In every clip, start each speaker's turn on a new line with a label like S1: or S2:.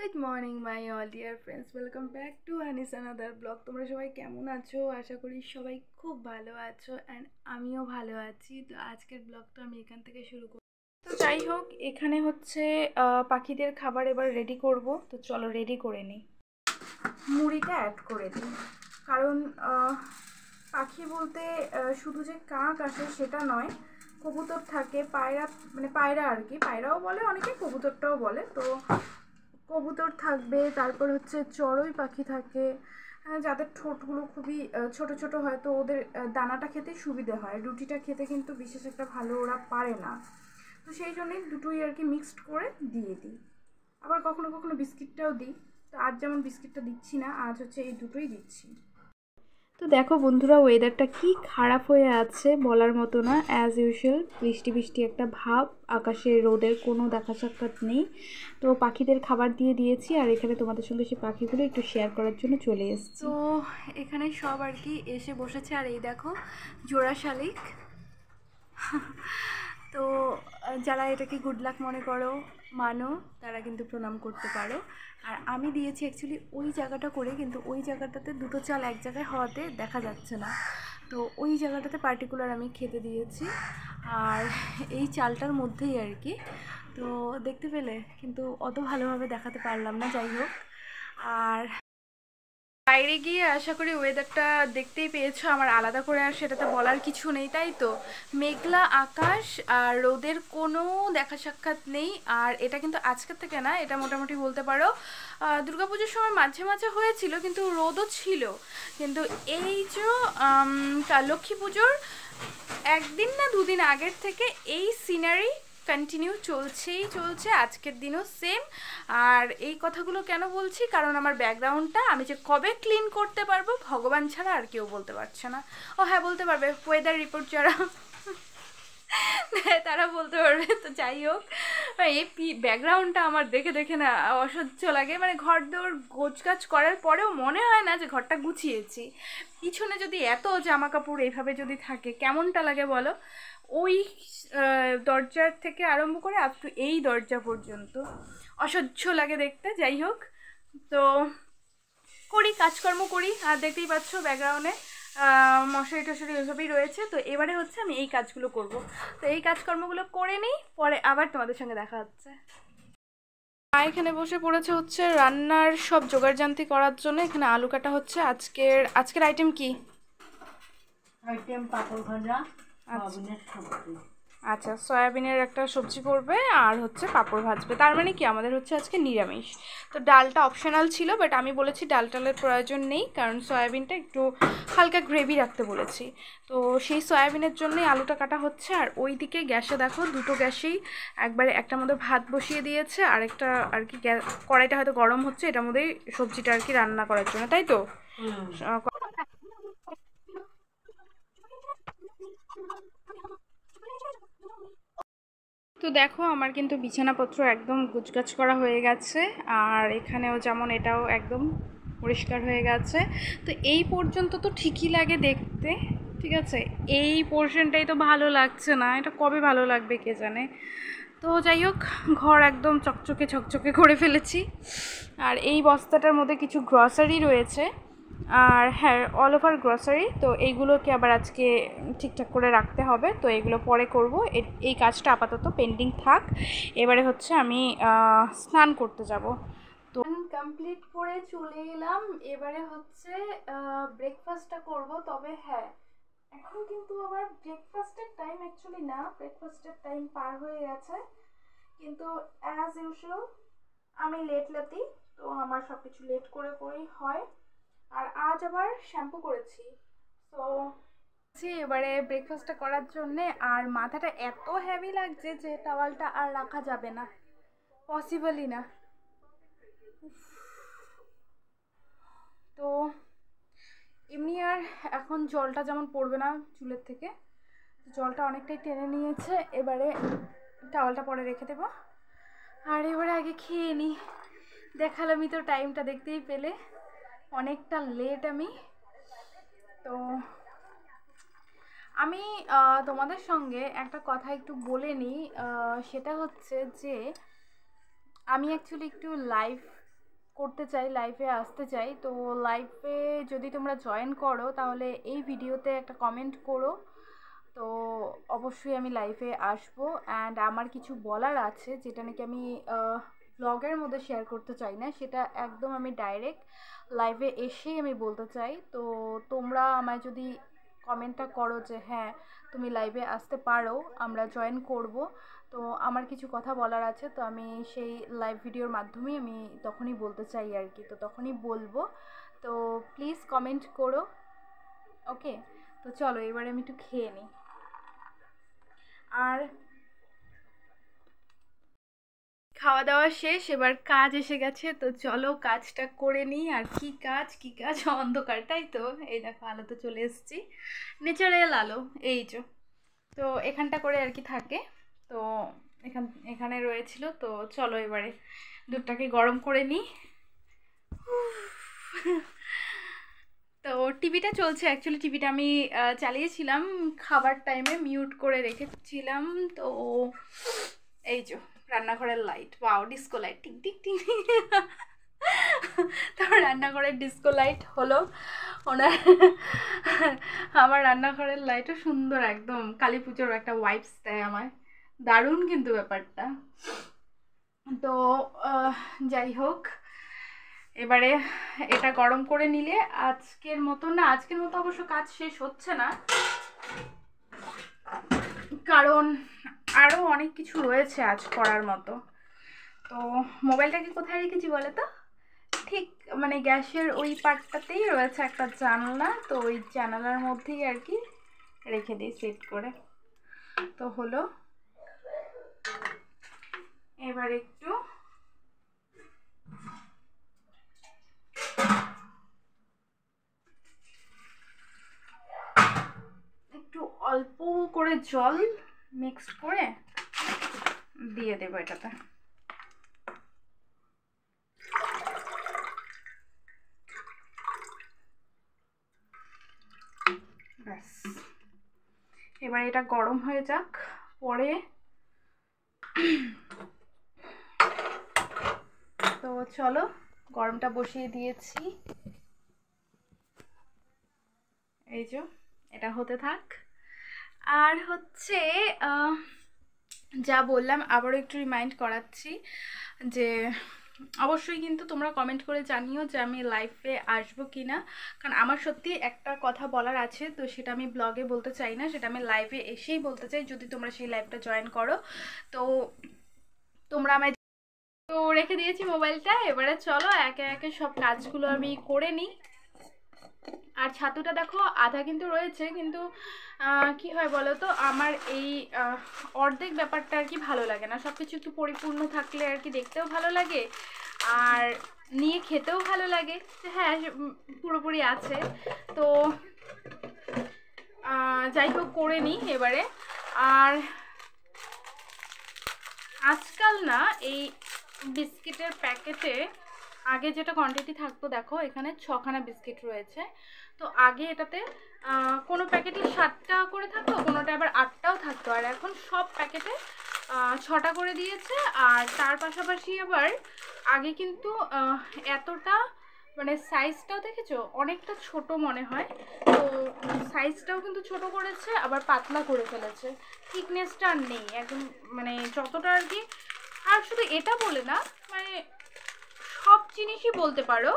S1: Good morning my all dear friends, welcome back to হানিস another blog. তোমরা সবাই কেমন আছো? আশা করি সবাই খুব ভালো আছো অ্যান্ড আমিও ভালো আছি। তো আজকের ব্লগটা আমি এখান থেকে শুরু করি। তো যাই হোক, এখানে হচ্ছে পাখিদের খাবার এবার রেডি করব। তো চলো রেডি করে নিই। মুড়িটা অ্যাড করে দিই, কারণ পাখি বলতে শুধু যে কাক আসে সেটা নয়, কবুতর থাকে, পায়রা, মানে পায়রা আর কি, পায়রাও বলে অনেকে, কবুতরটাও বলে। তো কবুতর থাকবে, তারপর হচ্ছে চড়ুই পাখি থাকে, যাদের ঠোঁটগুলো খুবই ছোট ছোট হয়, তো ওদের দানাটা খেতে সুবিধে হয়, রুটিটা খেতে কিন্তু বিশেষ একটা ভালো ওরা পারে না। তো সেই জন্যই দুটোই আর কি মিক্সড করে দিয়ে দিই। আবার কখনো কখনো বিস্কিটটাও দিই। তো আজ যেমন বিস্কিটটা দিচ্ছি না, আজ হচ্ছে এই দুটোই দিচ্ছি। তো দেখো বন্ধুরা, ওয়েদারটা কি খারাপ হয়ে আছে বলার মতো না। অ্যাজ ইউজুয়াল বৃষ্টি বৃষ্টি একটা ভাব, আকাশে রোদের কোনো দেখা সাক্ষাৎ নেই। তো পাখিদের খাবার দিয়ে দিয়েছি, আর এখানে তোমাদের সঙ্গে সেই পাখিগুলো একটু শেয়ার করার জন্য চলে এসেছি। তো এখানে সব আর কি এসে বসেছে, আর এই দেখো জোড়া শালিক। তো যারা এটাকে গুড লাক মনে করো, মানো, তারা কিন্তু প্রণাম করতে পারো। আর আমি দিয়েছি অ্যাকচুয়ালি ওই জায়গাটা করে, কিন্তু ওই জায়গাটাতে দুটো চাল এক জায়গায় হওয়াতে দেখা যাচ্ছে না। তো ওই জায়গাটাতে পার্টিকুলার আমি খেতে দিয়েছি, আর এই চালটার মধ্যেই আর কি। তো দেখতে পেলে, কিন্তু অত ভালোভাবে দেখাতে পারলাম না। যাই হোক, আর বাইরে গিয়ে আশা করি ওয়েদারটা দেখতেই পেয়েছো, আমার আলাদা করে আর সেটাতে বলার কিছু নেই, তাই তো। মেঘলা আকাশ আর রোদের কোনো দেখা সাক্ষাৎ নেই। আর এটা কিন্তু আজকের থেকে না, এটা মোটামুটি বলতে পারো দুর্গাপুজোর সময় মাঝে মাঝে হয়েছিল, কিন্তু রোদও ছিল। কিন্তু এই যে লক্ষ্মী পুজোর একদিন না দুদিন আগের থেকে এই সিনারি কন্টিনিউ চলছেই চলছে, আজকের দিনও সেম। আর এই কথাগুলো কেন বলছি, কারণ আমার ব্যাকগ্রাউন্ডটা আমি যে কবে ক্লিন করতে পারবো ভগবান ছাড়া আর কেউ বলতে পারছে না। ও হ্যাঁ, বলতে পারবে ওয়েদার রিপোর্ট যারা তারা বলতে পারবে। তো যাই হোক, এই ব্যাকগ্রাউন্ডটা আমার দেখে দেখে না অসহ্য লাগে। মানে ঘর দৌড় গোছগাছ করার পরেও মনে হয় না যে ঘরটা গুছিয়েছি। পিছনে যদি এত জামা কাপড় এইভাবে যদি থাকে কেমনটা লাগে বলো। ওই দরজার থেকে আরম্ভ করে আপ টু এই দরজা পর্যন্ত অসহ্য লাগে দেখতে। যাই হোক, তো করি, কাজকর্ম করি, আর দেখতেই পাচ্ছ ব্যাকগ্রাউন্ডে মশারি টশারি ওইসবই রয়েছে। তো এবারে হচ্ছে আমি এই কাজগুলো করব। তো এই কাজকর্মগুলো করে নিই, পরে আবার তোমাদের সঙ্গে দেখা হচ্ছে। মা এখানে বসে পড়েছে হচ্ছে রান্নার সব জোগাড়জান্তি করার জন্য। এখানে আলু কাটা হচ্ছে। আজকের আইটেম কি?
S2: আইটেম পাপড় ভাজা, সয়াবিনের সবজি।
S1: আচ্ছা, সয়াবিনের একটা সবজি করবে আর হচ্ছে পাঁপড় ভাজবে। তার মানে কি আমাদের হচ্ছে আজকে নিরামিষ। তো ডালটা অপশনাল ছিল, বাট আমি বলেছি ডাল টালের প্রয়োজন নেই, কারণ সয়াবিনটা একটু হালকা গ্রেভি রাখতে বলেছি। তো সেই সয়াবিনের জন্যই আলুটা কাটা হচ্ছে। আর ওই দিকে গ্যাসে দেখো, দুটো গ্যাসেই একবারে একটার মধ্যে ভাত বসিয়ে দিয়েছে, আর একটা আর কি কড়াইটা হয়তো গরম হচ্ছে, এটার মধ্যেই সবজিটা আর কি রান্না করার জন্য, তাই তো। তো দেখো, আমার কিন্তু বিছানাপত্র একদম গুছগাছ করা হয়ে গেছে, আর এখানেও যেমন এটাও একদম পরিষ্কার হয়ে গেছে। তো এই পর্যন্ত তো ঠিকই লাগে দেখতে, ঠিক আছে। এই পোর্শনটাই তো ভালো লাগছে না, এটা কবে ভালো লাগবে কে জানে। তো যাই হোক, ঘর একদম চকচকে ঝকঝকে করে ফেলেছি। আর এই বস্তাটার মধ্যে কিছু গ্রসারি রয়েছে, আর হ্যাঁ, অল ওভার গ্রসারি। তো এইগুলোকে আবার আজকে ঠিকঠাক করে রাখতে হবে। তো এগুলো পরে করব, এই কাজটা আপাতত পেন্ডিং থাক। এবারে হচ্ছে আমি স্নান করতে যাব। তো কমপ্লিট করে চলে এলাম। এবারে হচ্ছে ব্রেকফাস্টটা করব। তবে হ্যাঁ, এখন কিন্তু আবার ব্রেকফাস্টের টাইম অ্যাকচুয়ালি না, ব্রেকফাস্টের টাইম পার হয়ে গেছে। কিন্তু অ্যাজ ইউজুয়াল আমি লেট লাতি, তো আমার সব কিছু লেট করে করেই হয়। আর আজ আবার শ্যাম্পু করেছি। তো এবারে ব্রেকফাস্টটা করার জন্যে, আর মাথাটা এত হেভি লাগছে যে টাওয়ালটা আর রাখা যাবে না, পসিবলই না। তো এমনি আর এখন জলটা যেমন পড়বে না চুলের থেকে, জলটা অনেকটাই টেনে নিয়েছে। এবারে টাওয়ালটা পরে রেখে দেবো, আর এবারে আগে খেয়ে নিই। দেখালামই তো, টাইমটা দেখতেই পেলে অনেকটা লেট আমি। তো আমি তোমাদের সঙ্গে একটা কথা একটু বলে নিই, সেটা হচ্ছে যে আমি অ্যাকচুয়ালি একটু লাইভ করতে চাই, লাইভে আসতে চাই। তো লাইভে যদি তোমরা জয়েন করো তাহলে এই ভিডিওতে একটা কমেন্ট করো, তো অবশ্যই আমি লাইভে আসবো। অ্যান্ড আমার কিছু বলার আছে যেটা নাকি আমি ব্লগের মধ্যে শেয়ার করতে চাই না, সেটা একদম আমি ডাইরেক্ট লাইভে এসেই আমি বলতে চাই। তো তোমরা আমায় যদি কমেন্টটা করো যে হ্যাঁ তুমি লাইভে আসতে পারো, আমরা জয়েন করব, তো আমার কিছু কথা বলার আছে, তো আমি সেই লাইভ ভিডিওর মাধ্যমেই আমি তখনই বলতে চাই আর কি, তো তখনই বলবো। তো প্লিজ কমেন্ট করো। ওকে, তো চলো এবারে আমি একটু খেয়ে নিই। আর খাওয়া দাওয়া শেষ, এবার কাজ এসে গেছে, তো চলো কাজটা করে নিই। আর কি কাজ অন্ধকার, তাই তো। এই দেখো আলো তো চলে এসেছি, ন্যাচারাল আলো, এই যে। তো এখানটা করে আর কি থাকে, তো এখানে রয়েছিল। তো চলো এবারে দুধটাকে গরম করে নিই। তো টিভিটা চলছে, অ্যাকচুয়ালি টিভিটা আমি চালিয়েছিলাম খাবার টাইমে, মিউট করে রেখেছিলাম। তো এই যে রান্নাঘরের light, wow disco light, tick tick tick. তো রান্নাঘরের ডিস্কো লাইট হলো ওনার। আমার রান্নাঘরের লাইটও সুন্দর, একদম কালী পুজোর একটা ওয়াইবস দেয় আমায়, দারুণ কিন্তু ব্যাপারটা। তো যাই হোক, এবারে এটা গরম করে নিলে আজকের মতো অবশ্য কাজ শেষ হচ্ছে না, কারণ আরও অনেক কিছু রয়েছে আজ করার মতো। তো মোবাইলটাকে কোথায় রেখেছি বলে তো, ঠিক মানে গ্যাসের ওই পার্টটাতেই রয়েছে একটা জানলা, তো ওই জানালার মধ্যেই আর কি রেখে দিই সেট করে। তো হলো, এবার একটু অল্প করে জল মিক্সড করে দিয়ে দেবো এটাতে। ব্যাস, এবার এটা গরম হয়ে যাক, পরে তো চলো গরমটা বসিয়ে দিয়েছি, এই যে এটা হতে থাক। আর হচ্ছে যা বললাম আবারও একটু রিমাইন্ড করাচ্ছি যে অবশ্যই কিন্তু তোমরা কমেন্ট করে জানিও যে আমি লাইভে আসবো কি না, কারণ আমার সত্যি একটা কথা বলার আছে, তো সেটা আমি ব্লগে বলতে চাই না, সেটা আমি লাইভে এসেই বলতে চাই, যদি তোমরা সেই লাইভটা জয়েন করো। তো তোমরা আমায়, তো রেখে দিয়েছি মোবাইলটা, এবারে চলো একে একে সব কাজগুলো আমি করে নিই। আর ছাতুটা দেখো আধা কিন্তু রয়েছে, কিন্তু কি হয় বলো তো, আমার এই অর্ধেক ব্যাপারটা আর কি ভালো লাগে না, সব কিছু একটু পরিপূর্ণ থাকলে আর কি দেখতেও ভালো লাগে আর নিয়ে খেতেও ভালো লাগে, হ্যাঁ পুরোপুরি আছে। তো যাই হোক করে নিই এবারে। আর আজকাল না এই বিস্কিটের প্যাকেটে আগে যেটা কোয়ান্টিটি থাকতো, দেখো এখানে 6খানা বিস্কিট রয়েছে, তো আগে এটাতে কোনো প্যাকেটে 7টা করে থাকতো, কোনোটা আবার 8টাও থাকতো, আর এখন সব প্যাকেটে 6টা করে দিয়েছে। আর তার পাশাপাশি আবার আগে কিন্তু এতটা মানে সাইজটাও দেখেছো অনেকটা ছোট মনে হয়, তো সাইজটাও কিন্তু ছোট করেছে, আবার পাতলা করে ফেলেছে, থিকনেসটা আর নেই একদম, মানে যতটা আর কি। আর শুধু এটা বলে না, মানে সব জিনিসই বলতে পারো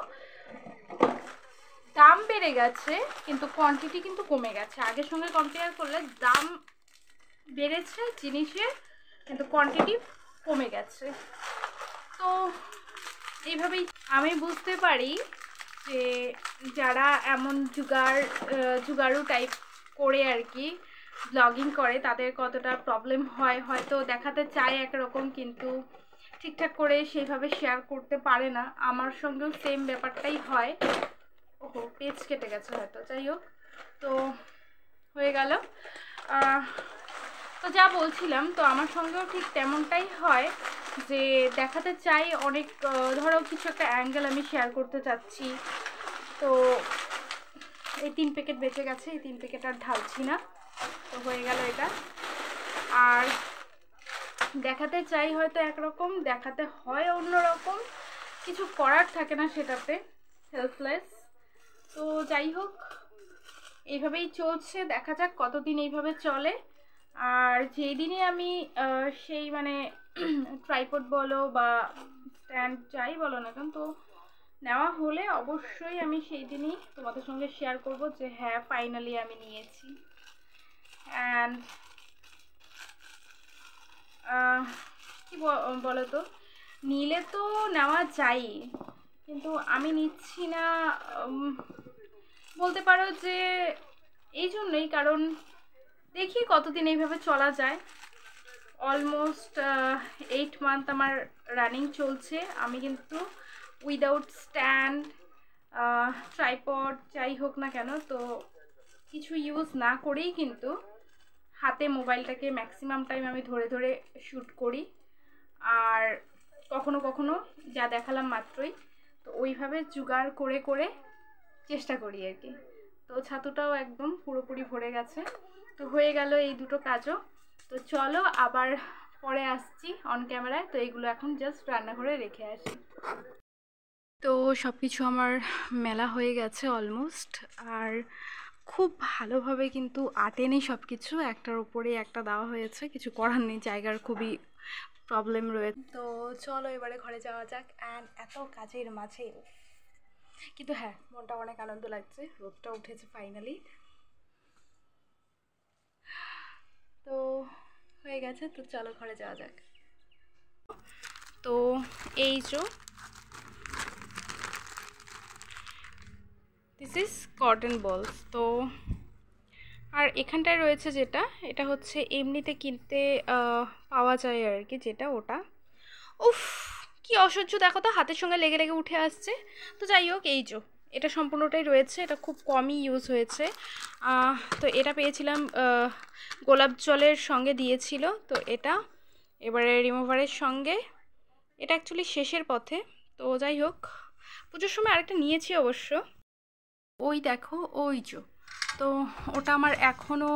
S1: দাম বেড়ে গেছে কিন্তু কোয়ান্টিটি কিন্তু কমে গেছে, আগের সঙ্গে কম্পেয়ার করলে দাম বেড়েছে জিনিসের কিন্তু কোয়ান্টিটি কমে গেছে। তো এইভাবেই আমি বুঝতে পারি যে যারা এমন জুগাড়ু টাইপ করে আর কি ব্লগিং করে তাদের কতটা প্রবলেম হয়, হয়তো দেখাতে চায় একরকম কিন্তু ঠিকঠাক করে সেইভাবে শেয়ার করতে পারে না। আমার সঙ্গেও সেম ব্যাপারটাই হয়। ওহো পেজ কেটে গেছে হয়তো, যাই হোক, তো হয়ে গেল। তো যা বলছিলাম, তো আমার সঙ্গেও ঠিক তেমনটাই হয় যে দেখাতে চাই অনেক, ধরো কিছু একটা অ্যাঙ্গেল আমি শেয়ার করতে চাচ্ছি, তো এই 3 প্যাকেট বেঁচে গেছে, এই 3 প্যাকেট আর ঢালছি না, তো হয়ে গেল এটা। আর দেখাতে চাই হয়তো একরকম, দেখাতে হয় অন্যরকম, কিছু করার থাকে না সেটাতে, হেল্পলেস। তো যাই হোক, এইভাবেই চলছে, দেখা যাক কতদিন এইভাবে চলে। আর যেই দিনে আমি সেই মানে ট্রাইপড বলো বা স্ট্যান্ড যাই বলো না কেন, তো নেওয়া হলে অবশ্যই আমি সেই দিনই তোমাদের সঙ্গে শেয়ার করব যে হ্যাঁ ফাইনালি আমি নিয়েছি। অ্যান্ড কি বলো তো, নিলে তো নেওয়া যায়, কিন্তু আমি নিচ্ছি না বলতে পারো যে এই জন্যই, কারণ দেখি কতদিন এইভাবে চলা যায়। অলমোস্ট 8 মান্থ আমার রানিং চলছে, আমি কিন্তু উইদাউট স্ট্যান্ড ট্রাইপড যাই হোক না কেন, তো কিছু ইউজ না করেই কিন্তু হাতে মোবাইলটাকে ম্যাক্সিমাম টাইম আমি ধরে ধরে শ্যুট করি। আর কখনো কখনো যা দেখালাম মাত্রই, তো ওইভাবে জোগাড় করে করে চেষ্টা করি আর কি। তো ছাতুটাও একদম পুরোপুরি ভরে গেছে, তো হয়ে গেল এই দুটো কাজও। তো চলো আবার পরে আসছি অন ক্যামেরায়। তো এইগুলো এখন জাস্ট রান্নাঘরে রেখে আসি। তো সব কিছু আমার মেলা হয়ে গেছে অলমোস্ট, আর খুব ভালোভাবে কিন্তু আটেনি সব কিছু, একটার উপরে একটা দেওয়া হয়েছে, কিছু করার নেই, জায়গার খুবই প্রবলেম রয়েছে। তো চলো এবারে ঘরে যাওয়া যাক। অ্যান্ড এত কাজের মাঝে কিন্তু হ্যাঁ মনটা অনেক আনন্দ লাগছে, রোদটা উঠেছে ফাইনালি। তো হয়ে গেছে, তো চলো ঘরে যাওয়া যাক। তো এই যে দিস ইজ কটন বলস। তো আর এখানটায় রয়েছে যেটা, এটা হচ্ছে এমনিতে কিনতে পাওয়া যায় আর কি, যেটা ওটা উফ কি অসহ্য, দেখো তো হাতের সঙ্গে লেগে লেগে উঠে আসছে। তো যাই হোক, এই যে এটা সম্পূর্ণটাই রয়েছে, এটা খুব কমই ইউজ হয়েছে। তো এটা পেয়েছিলাম গোলাপ জলের সঙ্গে দিয়েছিল, তো এটা এবারে রিমুভারের সঙ্গে, এটা অ্যাকচুয়ালি শেষের পথে। তো যাই হোক, পুজোর সময় আরেকটা নিয়েছি অবশ্য, ওই দেখো ওই যে, তো ওটা আমার এখনও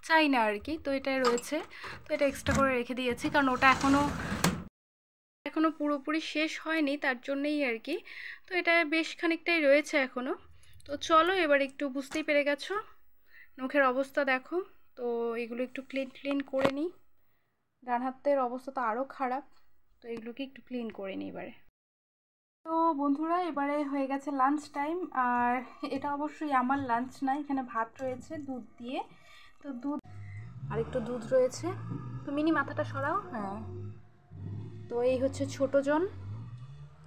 S1: চাই না আর কি, তো এটা রয়েছে, তো এটা এক্সট্রা করে রেখে দিয়েছি, কারণ ওটা এখনও পুরোপুরি শেষ হয়নি, তার জন্যেই আর কি। তো এটা বেশ খানিকটাই রয়েছে এখনও। তো চলো এবার একটু, বুঝতেই পেরে গেছো নখের অবস্থা দেখো, তো এগুলো একটু ক্লিন করে নিই। ডান হাতের অবস্থা তো আরও খারাপ, তো এগুলোকে একটু ক্লিন করে নিই এবারে। তো বন্ধুরা এবারে হয়ে গেছে লাঞ্চ টাইম, আর এটা অবশ্যই আমার লাঞ্চ না, এখানে ভাত রয়েছে দুধ দিয়ে, তো দুধ আর একটু দুধ রয়েছে। তো মিনি মাথাটা সরাও, হ্যাঁ। তো এই হচ্ছে ছোটোজন,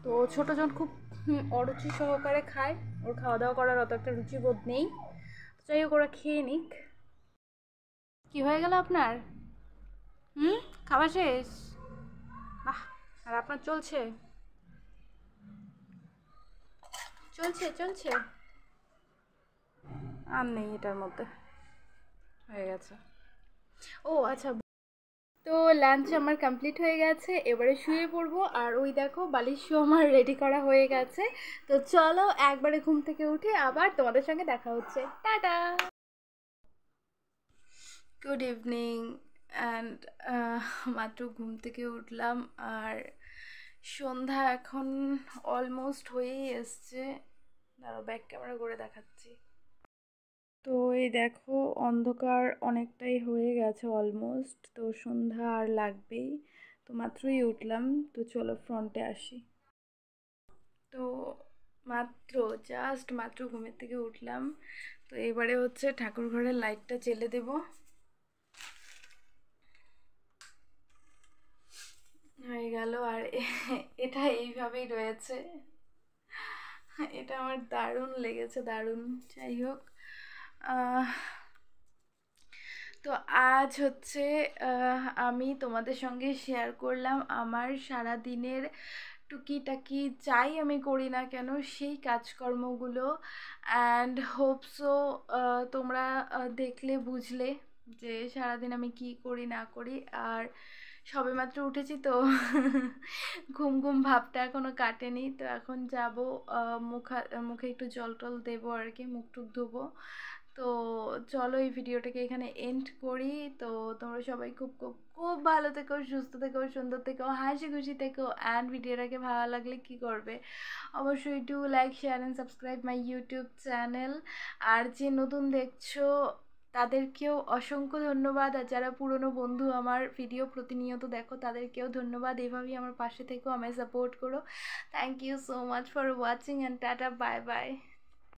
S1: তো ছোটোজন খুব অরুচি সহকারে খায়, ওর খাওয়া দাওয়া করার অত একটা রুচিবোধ নেই। যাই হোক, ওরা খেয়ে নিক। কী হয়ে গেল আপনার? খাওয়া শেষ? বাহ, আর আপনার চলছে চলছে চলছে, আর নেই এটার মধ্যে, হয়ে গেছে। ও আচ্ছা, তো লাঞ্চ আমার কমপ্লিট হয়ে গেছে, এবারে শুয়ে পড়বো। আর ওই দেখো বালিশও আমার রেডি করা হয়ে গেছে। তো চলো একবারে ঘুম থেকে উঠে আবার তোমাদের সঙ্গে দেখা হচ্ছে। Tata, good evening. অ্যান্ড মাত্র ঘুম থেকে উঠলাম, আর সন্ধ্যা এখন অলমোস্ট হয়েই এসছে। দাঁড়াও ব্যাক ক্যামেরা করে দেখাচ্ছি। তো এই দেখো অন্ধকার অনেকটাই হয়ে গেছে অলমোস্ট, তো সন্ধ্যা আর লাগবেই। তো মাত্রই উঠলাম, তো চলো ফ্রন্টে আসি। তো জাস্ট মাত্র ঘুমের থেকে উঠলাম, তো এবারে হচ্ছে ঠাকুর ঘরের লাইটটা জ্বেলে দেব। হয়ে গেল, আর এটা এইভাবেই রয়েছে, এটা আমার দারুণ লেগেছে, দারুণ। যাই হোক, তো আজ হচ্ছে আমি তোমাদের সঙ্গে শেয়ার করলাম আমার সারা দিনের টুকিটাকি যাই আমি করি না কেন সেই কাজকর্মগুলো। অ্যান্ড হোপসো তোমরা দেখলে বুঝলে যে সারাদিন আমি কি করি না করি। আর সবেমাত্র উঠেছি, তো ঘুম ঘুম ভাবটা এখনও কাটেনি। তো এখন যাব মুখে একটু জল টল দেবো আর কি, মুখ টুক ধোবো। তো তো চলো এই ভিডিওটাকে এখানে এন্ড করি। তো তোমরা সবাই খুব খুব খুব ভালো থেকো, সুস্থ থেকো, সুন্দর থেকো, হাসি খুশি থেকো। অ্যান্ড ভিডিওটাকে ভালো লাগলে কি করবে, অবশ্যই do like, share and subscribe my YouTube channel. আর যে নতুন দেখছো তাদেরকেও অসংখ্য ধন্যবাদ, আর যারা পুরনো বন্ধু আমার ভিডিও প্রতিনিয়ত দেখো তাদেরকেও ধন্যবাদ। এভাবেই আমার পাশে থেকো, আমায় সাপোর্ট করো। Thank you so much for watching and tata, bye by.